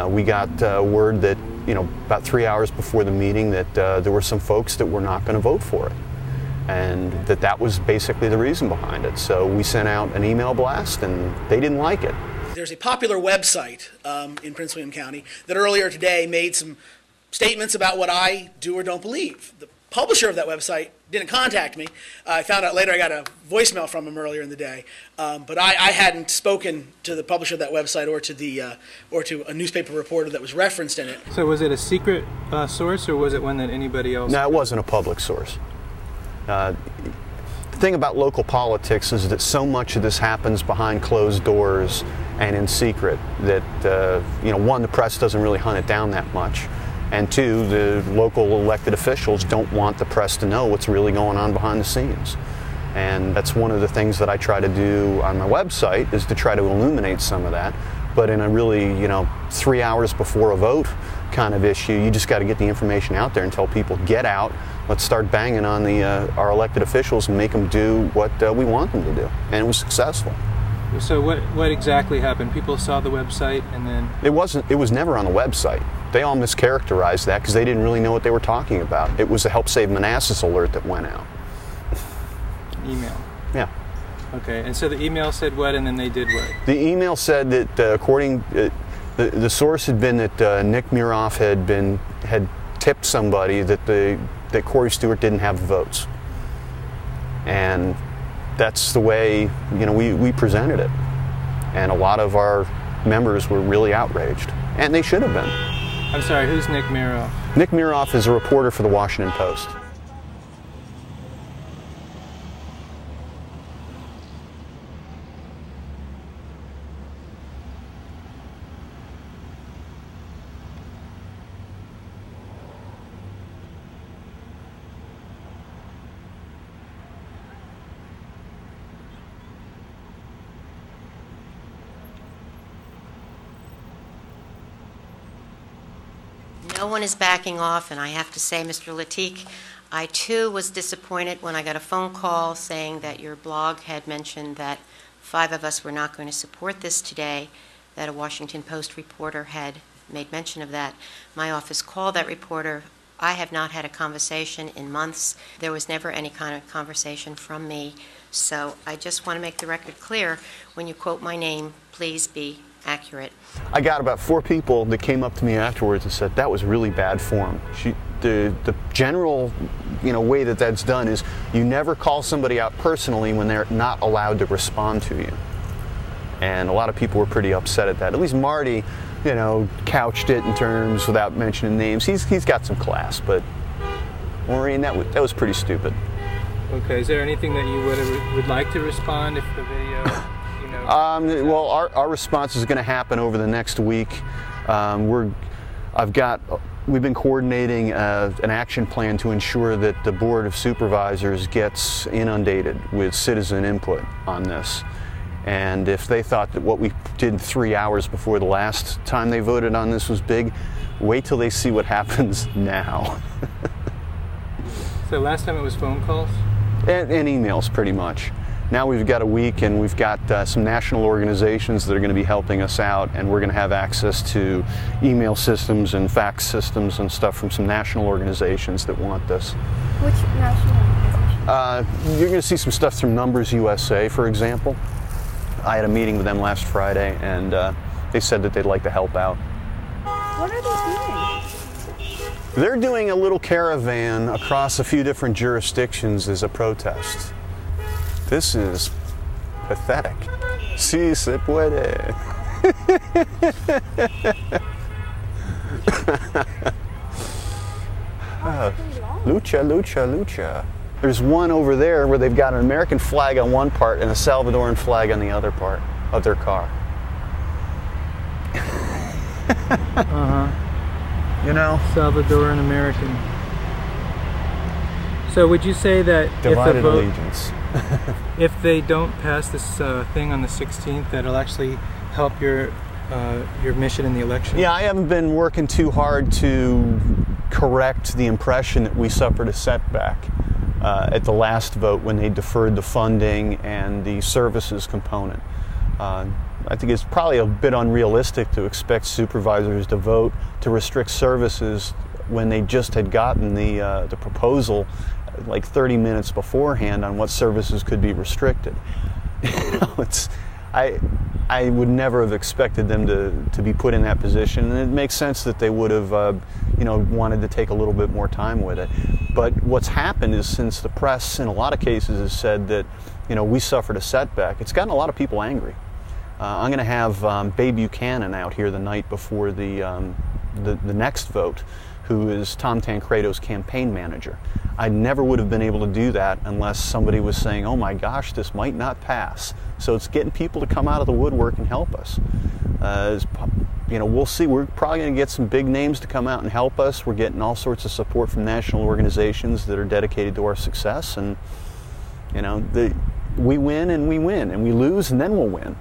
We got word that, about 3 hours before the meeting that there were some folks that were not going to vote for it, and that was basically the reason behind it. So we sent out an email blast, and they didn't like it. There's a popular website in Prince William County that earlier today made some statements about what I do or don't believe. The publisher of that website didn't contact me. I found out later I got a voicemail from him earlier in the day, but I hadn't spoken to the publisher of that website or to a newspaper reporter that was referenced in it. So was it a secret source, or was it one that anybody else? No, it wasn't a public source. The thing about local politics is that so much of this happens behind closed doors and in secret that, one, the press doesn't really hunt it down that much. And two, the local elected officials don't want the press to know what's really going on behind the scenes. And that's one of the things that I try to do on my website, is to try to illuminate some of that. But in a really, 3 hours before a vote kind of issue, you just got to get the information out there and tell people, get out, let's start banging on our elected officials and make them do what we want them to do. And it was successful. So what exactly happened? People saw the website and then... It was never on the website. They all mischaracterized that because they didn't really know what they were talking about. It was a Help Save Manassas alert that went out. Email? Yeah. Okay, and so the email said what, and then they did what? The email said that the source had been that Nick Muroff had tipped somebody that Corey Stewart didn't have the votes. And that's the way, we presented it. And a lot of our members were really outraged. And they should have been. I'm sorry, who's Nick Muroff? Nick Muroff is a reporter for the Washington Post. No one is backing off, and I have to say, Mr. Letiecq, I too was disappointed when I got a phone call saying that your blog had mentioned that 5 of us were not going to support this today, that a Washington Post reporter had made mention of that. My office called that reporter. I have not had a conversation in months. There was never any kind of conversation from me. So I just want to make the record clear, when you quote my name, please be accurate. I got about 4 people that came up to me afterwards and said that was really bad form. The general way that that's done is you never call somebody out personally when they're not allowed to respond to you. And a lot of people were pretty upset at that. At least Marty, couched it in terms without mentioning names. He's got some class, but Maureen, that was pretty stupid. Okay, is there anything that you would like to respond if the video... Well, our response is going to happen over the next week. We've been coordinating an action plan to ensure that the Board of Supervisors gets inundated with citizen input on this. And if they thought that what we did 3 hours before the last time they voted on this was big, wait till they see what happens now. So last time it was phone calls? And emails, pretty much. Now we've got a week, and we've got some national organizations that are going to be helping us out, and we're going to have access to email systems and fax systems and stuff from some national organizations that want this. Which national organization? You're going to see some stuff from NumbersUSA, for example. I had a meeting with them last Friday, and they said that they'd like to help out. What are they doing? They're doing a little caravan across a few different jurisdictions as a protest. This is pathetic. Sí se puede. Lucha, lucha, lucha. There's one over there where they've got an American flag on one part and a Salvadoran flag on the other part of their car. Salvadoran American. So would you say that divided allegiance. If they don't pass this thing on the 16th, that'll actually help your mission in the election? Yeah, I haven't been working too hard to correct the impression that we suffered a setback at the last vote when they deferred the funding and the services component. I think it's probably a bit unrealistic to expect supervisors to vote to restrict services when they just had gotten the proposal like 30 minutes beforehand on what services could be restricted. I would never have expected them to be put in that position, and it makes sense that they would have wanted to take a little bit more time with it. But what's happened is, since the press in a lot of cases has said that we suffered a setback, it's gotten a lot of people angry. I'm going to have Babe Buchanan out here the night before the next vote, who is Tom Tancredo's campaign manager. I never would have been able to do that unless somebody was saying, oh my gosh, this might not pass. So it's getting people to come out of the woodwork and help us. We'll see. We're probably going to get some big names to come out and help us. We're getting all sorts of support from national organizations that are dedicated to our success. And, we win and we win, and we lose and then we'll win.